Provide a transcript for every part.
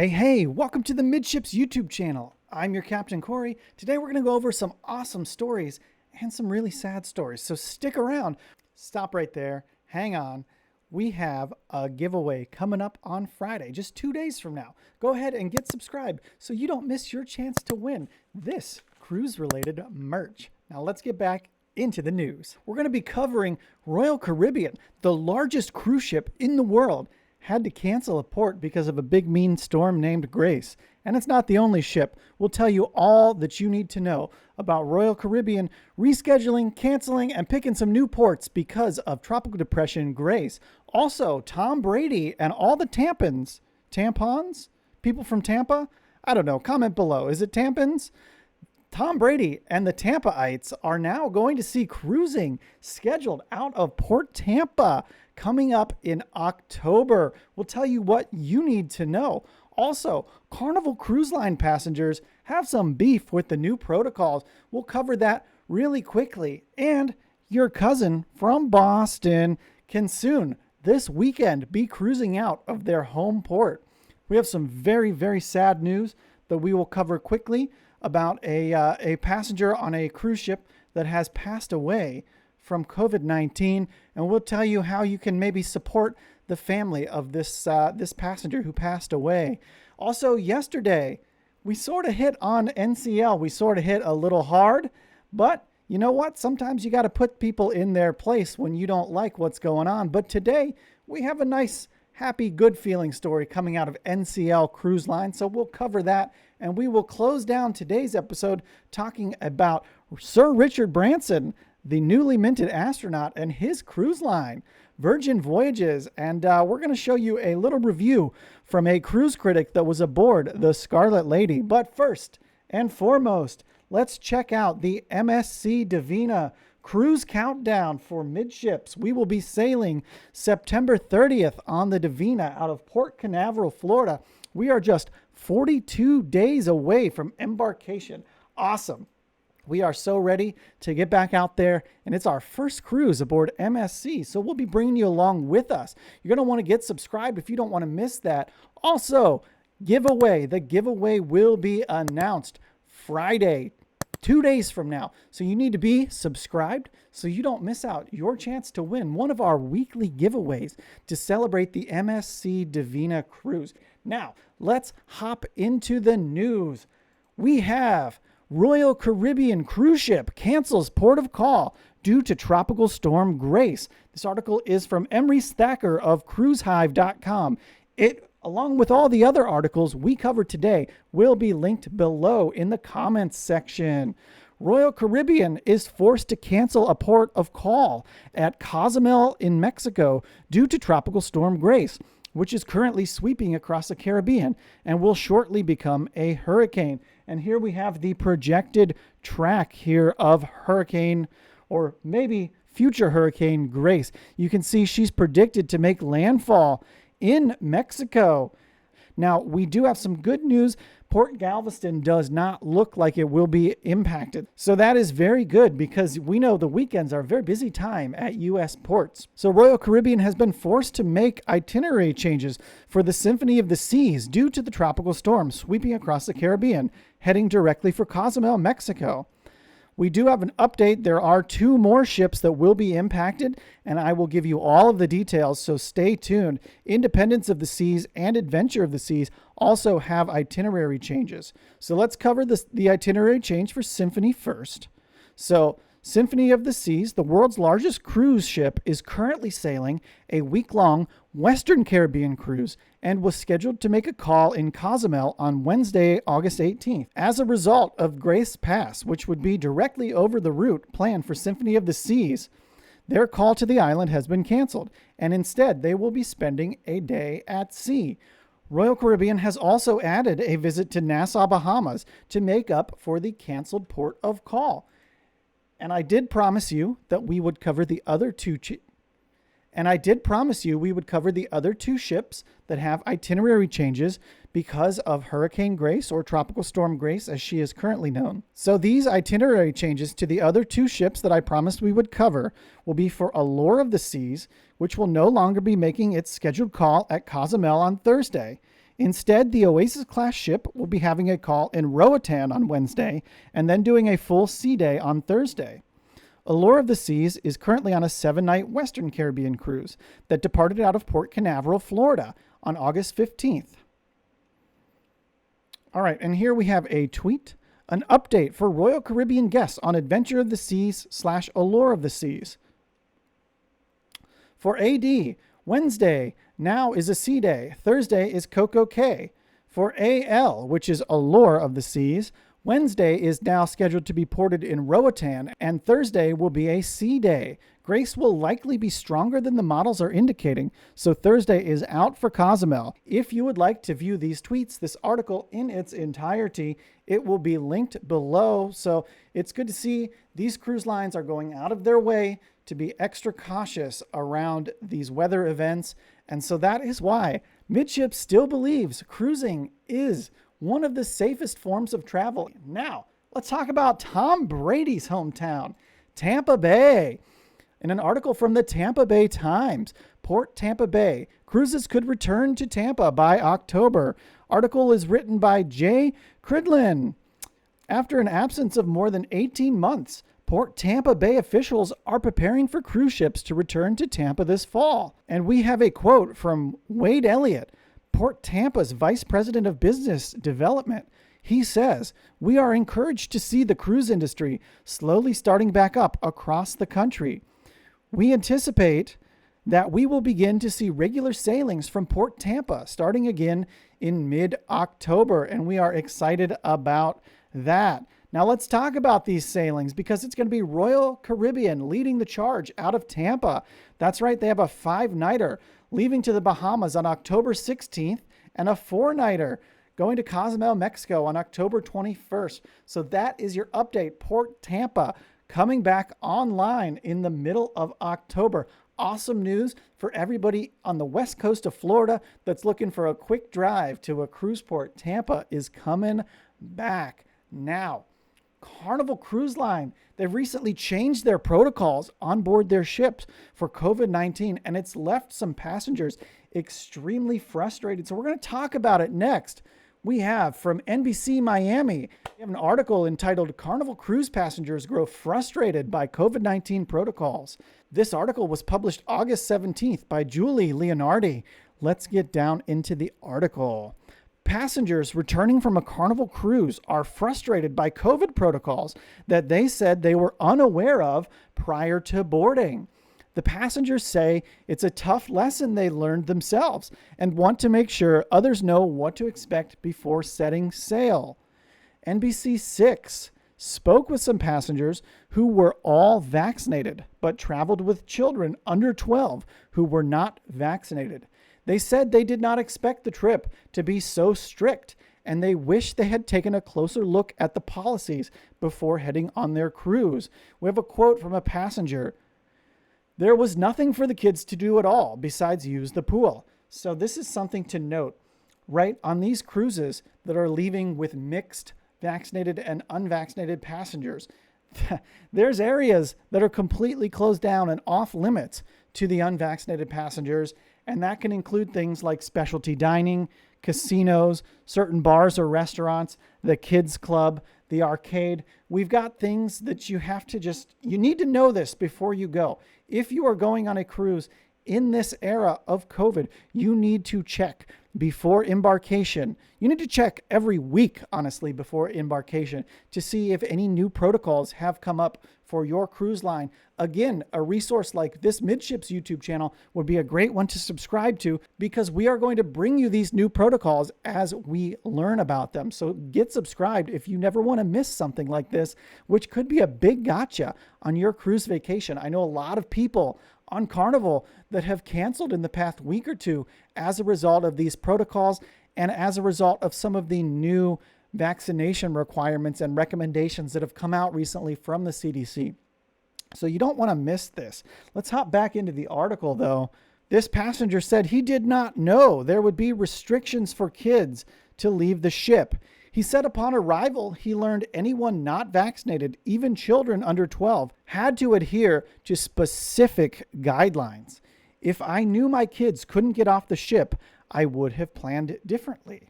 Hey, welcome to the Midships YouTube channel. I'm your Captain Corey. Today we're going to go over some awesome stories and some really sad stories. So stick around. Stop right there. Hang on. We have a giveaway coming up on Friday, just 2 days from now. Go ahead and get subscribed so you don't miss your chance to win this cruise-related merch. Now let's get back into the news. We're going to be covering Royal Caribbean, the largest cruise ship in the world, had to cancel a port because of a big mean storm named Grace. And it's not the only ship. We'll tell you all that you need to know about Royal Caribbean rescheduling, canceling, and picking some new ports because of Tropical Depression Grace. Also, Tom Brady and all the tampons, people from Tampa? I don't know. Comment below. Is it tampons? Tom Brady and the Tampaites are now going to see cruising scheduled out of Port Tampa coming up in October. We'll tell you what you need to know. Also, Carnival Cruise Line passengers have some beef with the new protocols. We'll cover that really quickly. And your cousin from Boston can soon, this weekend, be cruising out of their home port. We have some very, very sad news that we will cover quickly about a passenger on a cruise ship that has passed away from COVID-19, and we'll tell you how you can maybe support the family of this passenger who passed away. Also, yesterday, we sort of hit on NCL. We sort of hit a little hard, but you know what? Sometimes you got to put people in their place when you don't like what's going on. But today, we have a nice, happy, good feeling story coming out of NCL Cruise Line, so we'll cover that. And we will close down today's episode talking about Sir Richard Branson, the newly minted astronaut, and his cruise line, Virgin Voyages. And we're going to show you a little review from a cruise critic that was aboard the Scarlet Lady. But first and foremost, let's check out the MSC Divina cruise countdown for Midships. We will be sailing September 30th on the Divina out of Port Canaveral, Florida. We are just 42 days away from embarkation. Awesome. We are so ready to get back out there, and it's our first cruise aboard MSC, so we'll be bringing you along with us. You're going to want to get subscribed if you don't want to miss that. Also, giveaway. The giveaway will be announced Friday, 2 days from now. So you need to be subscribed so you don't miss out your chance to win one of our weekly giveaways to celebrate the MSC Divina cruise. Now, let's hop into the news. We have Royal Caribbean cruise ship cancels port of call due to tropical storm Grace. This article is from Emery Thacker of cruisehive.com. It, along with all the other articles we covered today, will be linked below in the comments section. Royal Caribbean is forced to cancel a port of call at Cozumel in Mexico due to tropical storm Grace, which is currently sweeping across the Caribbean and will shortly become a hurricane. And here we have the projected track here of hurricane, or maybe future hurricane Grace. You can see she's predicted to make landfall in Mexico. Now, we do have some good news. Port Galveston does not look like it will be impacted. So that is very good because we know the weekends are a very busy time at U.S. ports. So Royal Caribbean has been forced to make itinerary changes for the Symphony of the Seas due to the tropical storm sweeping across the Caribbean, heading directly for Cozumel, Mexico. We do have an update. There are 2 more ships that will be impacted, and I will give you all of the details, so stay tuned. Independence of the Seas and Adventure of the Seas also have itinerary changes. So let's cover the itinerary change for Symphony first. So Symphony of the Seas, the world's largest cruise ship, is currently sailing a week-long Western Caribbean cruise and was scheduled to make a call in Cozumel on Wednesday, August 18th. As a result of Grace Pass, which would be directly over the route planned for Symphony of the Seas, their call to the island has been canceled, and instead they will be spending a day at sea. Royal Caribbean has also added a visit to Nassau, Bahamas to make up for the canceled port of call. And I did promise you that we would cover the other two ships that have itinerary changes because of Hurricane Grace, or Tropical Storm Grace as she is currently known. So these itinerary changes to the other 2 ships that I promised we would cover will be for Allure of the Seas, which will no longer be making its scheduled call at Cozumel on Thursday. Instead, the Oasis-class ship will be having a call in Roatan on Wednesday and then doing a full sea day on Thursday. Allure of the Seas is currently on a 7-night Western Caribbean cruise that departed out of Port Canaveral, Florida on August 15th. All right, and here we have a tweet. An update for Royal Caribbean guests on Adventure of the Seas / Allure of the Seas. For AD, Wednesday now is a sea day. Thursday is Coco Cay. For AL, which is Allure of the Seas, Wednesday is now scheduled to be ported in Roatan, and Thursday will be a sea day. Grace will likely be stronger than the models are indicating, so Thursday is out for Cozumel. If you would like to view these tweets, this article in its entirety, it will be linked below. So it's good to see these cruise lines are going out of their way to be extra cautious around these weather events. And so that is why Midships still believes cruising is one of the safest forms of travel. Now, let's talk about Tom Brady's hometown, Tampa Bay. In an article from the Tampa Bay Times, Port Tampa Bay, cruises could return to Tampa by October. Article is written by Jay Cridlin. After an absence of more than 18 months, Port Tampa Bay officials are preparing for cruise ships to return to Tampa this fall. And we have a quote from Wade Elliott, Port Tampa's Vice President of Business Development. He says, "We are encouraged to see the cruise industry slowly starting back up across the country. We anticipate that we will begin to see regular sailings from Port Tampa starting again in mid-October, and we are excited about that." Now let's talk about these sailings because it's going to be Royal Caribbean leading the charge out of Tampa. That's right, they have a 5-nighter leaving to the Bahamas on October 16th and a 4-nighter going to Cozumel, Mexico on October 21st. So that is your update. Port Tampa coming back online in the middle of October. Awesome news for everybody on the west coast of Florida that's looking for a quick drive to a cruise port. Tampa is coming back. Now, Carnival Cruise Line, they've recently changed their protocols on board their ships for COVID-19, and it's left some passengers extremely frustrated. So we're going to talk about it next. We have from NBC Miami, we have an article entitled "Carnival Cruise Passengers Grow Frustrated by COVID-19 Protocols." This article was published August 17th by Julie Leonardi. Let's get down into the article. Passengers returning from a Carnival cruise are frustrated by COVID protocols that they said they were unaware of prior to boarding. The passengers say it's a tough lesson they learned themselves and want to make sure others know what to expect before setting sail. NBC6 spoke with some passengers who were all vaccinated but traveled with children under 12 who were not vaccinated. They said they did not expect the trip to be so strict, and they wish they had taken a closer look at the policies before heading on their cruise. We have a quote from a passenger. "There was nothing for the kids to do at all besides use the pool." So this is something to note, right? On these cruises that are leaving with mixed vaccinated and unvaccinated passengers, there's areas that are completely closed down and off limits to the unvaccinated passengers. And that can include things like specialty dining, casinos, certain bars or restaurants, the kids club, the arcade. We've got things that you need to know this before you go. If you are going on a cruise in this era of COVID, you need to check before embarkation. You need to check every week, honestly, before embarkation to see if any new protocols have come up for your cruise line. Again, a resource like this Midships YouTube channel would be a great one to subscribe to because we are going to bring you these new protocols as we learn about them. So get subscribed if you never want to miss something like this, which could be a big gotcha on your cruise vacation. I know a lot of people on Carnival that have canceled in the past week or two as a result of these protocols and as a result of some of the new vaccination requirements and recommendations that have come out recently from the CDC. So you don't want to miss this. Let's hop back into the article though. This passenger said he did not know there would be restrictions for kids to leave the ship. He said upon arrival, he learned anyone not vaccinated, even children under 12, had to adhere to specific guidelines. If I knew my kids couldn't get off the ship, I would have planned it differently.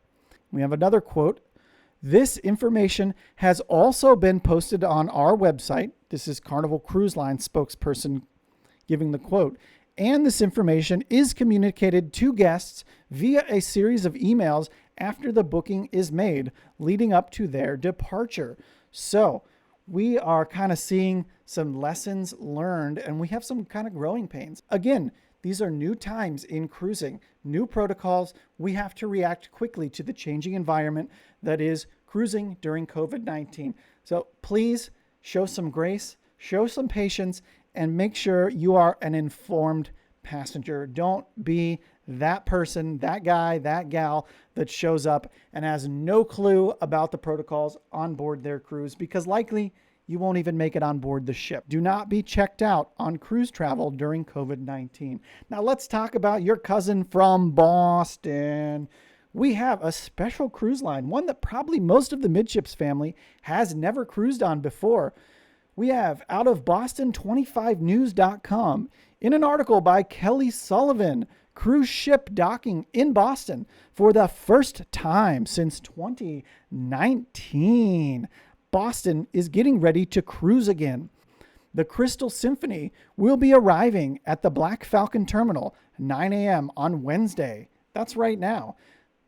We have another quote. This information has also been posted on our website. This is Carnival Cruise Line spokesperson giving the quote. And this information is communicated to guests via a series of emails after the booking is made, leading up to their departure. So we are kind of seeing some lessons learned, and we have some kind of growing pains. Again, these are new times in cruising, new protocols. We have to react quickly to the changing environment that is cruising during COVID-19. So please show some grace, show some patience, and make sure you are an informed passenger. Don't be that person, that guy, that gal that shows up and has no clue about the protocols on board their cruise, because likely you won't even make it on board the ship. Do not be checked out on cruise travel during COVID-19. Now let's talk about your cousin from Boston. We have a special cruise line, one that probably most of the Midships family has never cruised on before. We have out of Boston25news.com, in an article by Kelly Sullivan, cruise ship docking in Boston for the first time since 2019. Boston is getting ready to cruise again. The Crystal Symphony will be arriving at the Black Falcon Terminal 9 a.m. on Wednesday. That's right now.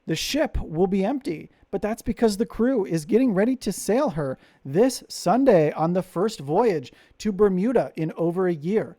The ship will be empty, but that's because the crew is getting ready to sail her this Sunday on the first voyage to Bermuda in over a year.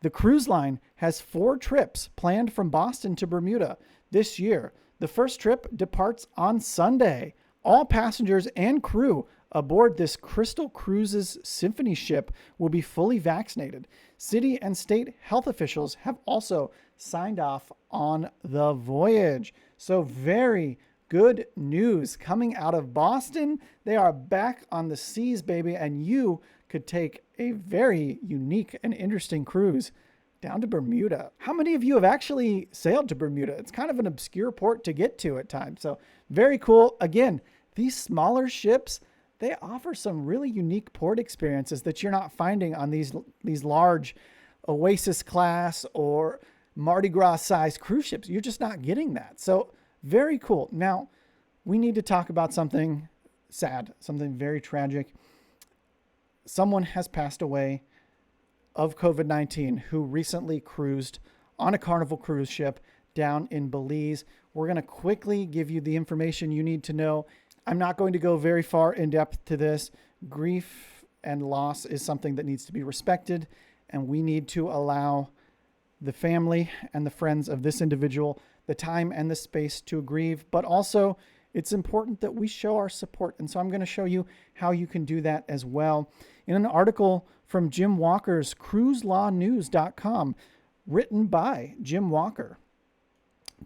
The cruise line has 4 trips planned from Boston to Bermuda this year. The first trip departs on Sunday. All passengers and crew aboard this Crystal Cruises Symphony ship will be fully vaccinated. City and state health officials have also signed off on the voyage. So very good news coming out of Boston. They are back on the seas, baby, and you could take a very unique and interesting cruise down to Bermuda. How many of you have actually sailed to Bermuda? It's kind of an obscure port to get to at times. So very cool. Again, these smaller ships, they offer some really unique port experiences that you're not finding on these large Oasis class or Mardi Gras size cruise ships. You're just not getting that. So very cool. Now, we need to talk about something sad, something very tragic. Someone has passed away of COVID-19 who recently cruised on a Carnival cruise ship down in Belize. We're going to quickly give you the information you need to know. I'm not going to go very far in depth to this. Grief and loss is something that needs to be respected, and we need to allow the family and the friends of this individual the time and the space to grieve, but also it's important that we show our support. And so I'm going to show you how you can do that as well. In an article from Jim Walker's cruiselawnews.com, written by Jim Walker,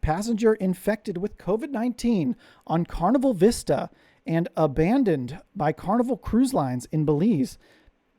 passenger infected with COVID-19 on Carnival Vista and abandoned by Carnival Cruise Lines in Belize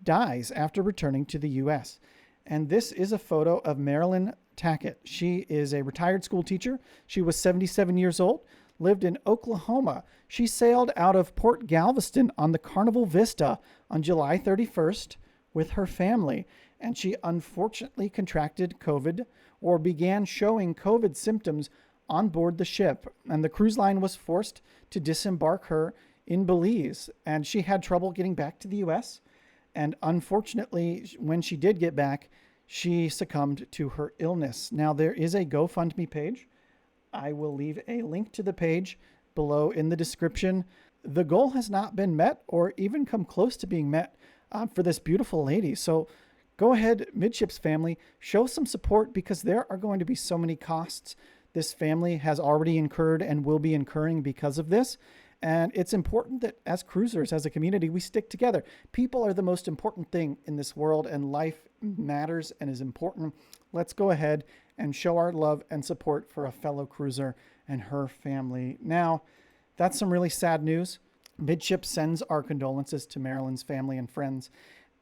dies after returning to the U.S. And this is a photo of Marilyn Tackett. She is a retired school teacher. She was 77 years old, lived in Oklahoma. She sailed out of Port Galveston on the Carnival Vista on July 31st with her family, and she unfortunately contracted COVID or began showing COVID symptoms on board the ship, and the cruise line was forced to disembark her in Belize, and she had trouble getting back to the U.S., and unfortunately, when she did get back, she succumbed to her illness. Now, there is a GoFundMe page. I will leave a link to the page below in the description. The goal has not been met or even come close to being met for this beautiful lady. So go ahead, Midships family, show some support, because there are going to be so many costs this family has already incurred and will be incurring because of this. And it's important that as cruisers, as a community, we stick together. People are the most important thing in this world, and life matters and is important. Let's go ahead and show our love and support for a fellow cruiser and her family. Now, that's some really sad news. Midships sends our condolences to Marilyn's family and friends,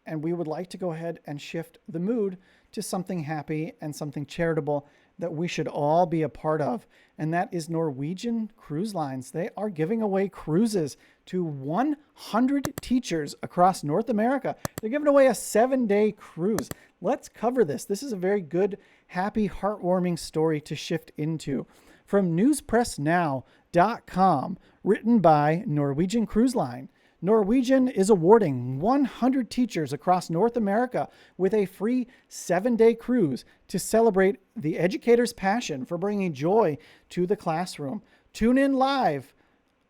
and we would like to go ahead and shift the mood to something happy and something charitable that we should all be a part of, and that is Norwegian Cruise Lines. They are giving away cruises to 100 teachers across North America. They're giving away a 7-day cruise. Let's cover this. This is a very good, happy, heartwarming story to shift into. from newspressnow.com, written by Norwegian Cruise Line. Norwegian is awarding 100 teachers across North America with a free 7-day cruise to celebrate the educator's passion for bringing joy to the classroom. Tune in live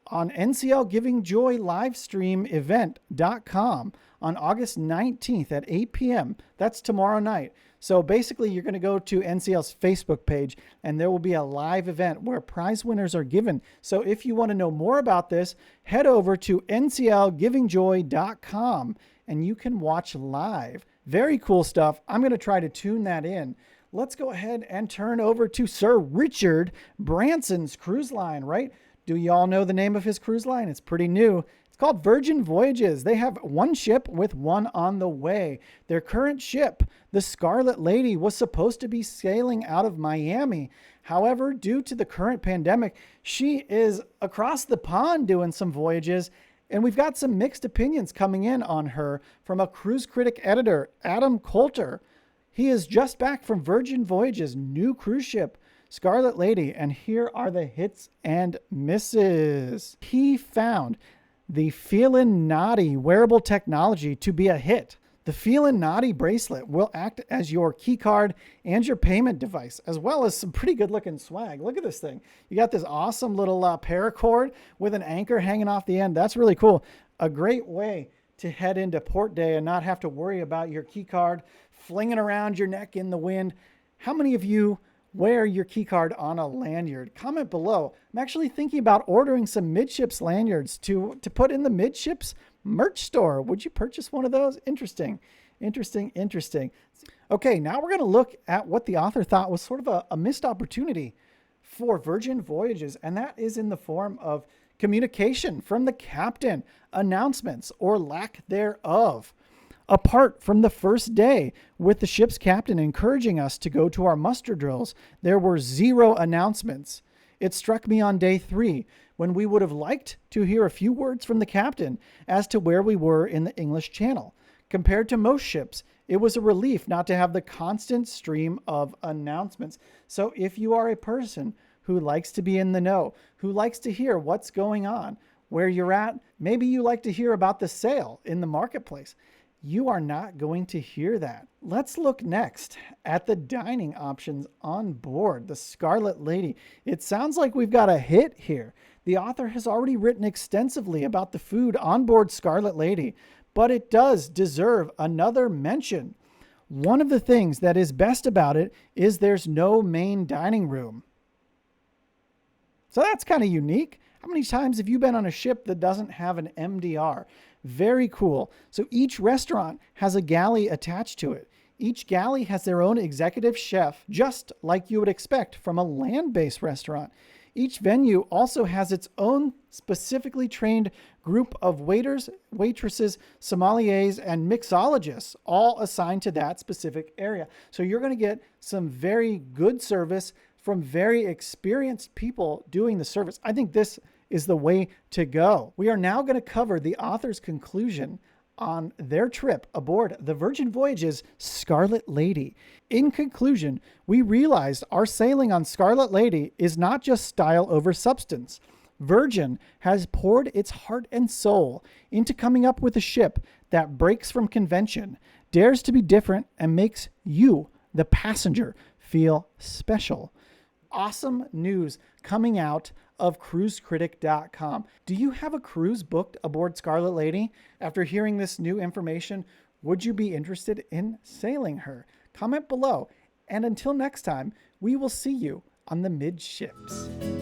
on NCL Giving Joy livestream event.com on August 19th at 8 p.m. That's tomorrow night. So basically, you're going to go to NCL's Facebook page, and there will be a live event where prize winners are given. So if you want to know more about this, head over to nclgivingjoy.com, and you can watch live. Very cool stuff. I'm going to try to tune that in. Let's go ahead and turn over to Sir Richard Branson's cruise line, right? Do you all know the name of his cruise line? It's pretty new. It's called Virgin Voyages. They have one ship with one on the way. Their current ship, the Scarlet Lady, was supposed to be sailing out of Miami. However, due to the current pandemic, she is across the pond doing some voyages, and we've got some mixed opinions coming in on her from a cruise critic editor, Adam Coulter. He is just back from Virgin Voyages' new cruise ship, Scarlet Lady, and here are the hits and misses. He found the Feelin' Naughty wearable technology to be a hit. The Feelin' Naughty bracelet will act as your key card and your payment device, as well as some pretty good looking swag. Look at this thing. You got this awesome little paracord with an anchor hanging off the end. That's really cool. A great way to head into port day and not have to worry about your key card flinging around your neck in the wind. How many of you wear your key card on a lanyard? Comment below. I'm actually thinking about ordering some Midships lanyards to put in the Midships merch store. Would you purchase one of those? Interesting. Okay, now we're going to look at what the author thought was sort of a missed opportunity for Virgin Voyages, and that is in the form of communication from the captain, announcements or lack thereof. Apart from the first day, with the ship's captain encouraging us to go to our muster drills, there were 0 announcements. It struck me on day 3, when we would have liked to hear a few words from the captain as to where we were in the English Channel. Compared to most ships, it was a relief not to have the constant stream of announcements. So if you are a person who likes to be in the know, who likes to hear what's going on, where you're at, maybe you like to hear about the sale in the marketplace, you are not going to hear that. Let's look next at the dining options on board the Scarlet Lady. It sounds like we've got a hit here. The author has already written extensively about the food on board Scarlet Lady, but it does deserve another mention. One of the things that is best about it is there's no main dining room. So that's kind of unique. How many times have you been on a ship that doesn't have an MDR? Very cool. So each restaurant has a galley attached to it. Each galley has their own executive chef, just like you would expect from a land-based restaurant. Each venue also has its own specifically trained group of waiters, waitresses, sommeliers, and mixologists, all assigned to that specific area. So you're going to get some very good service from very experienced people doing the service. I think this is the way to go. We are now going to cover the author's conclusion on their trip aboard the Virgin Voyages Scarlet Lady. In conclusion, we realized our sailing on Scarlet Lady is not just style over substance. Virgin has poured its heart and soul into coming up with a ship that breaks from convention, dares to be different, and makes you, the passenger, feel special. Awesome news coming out of cruisecritic.com. Do you have a cruise booked aboard Scarlet Lady? After hearing this new information, would you be interested in sailing her? Comment below. And until next time, we will see you on the Midships.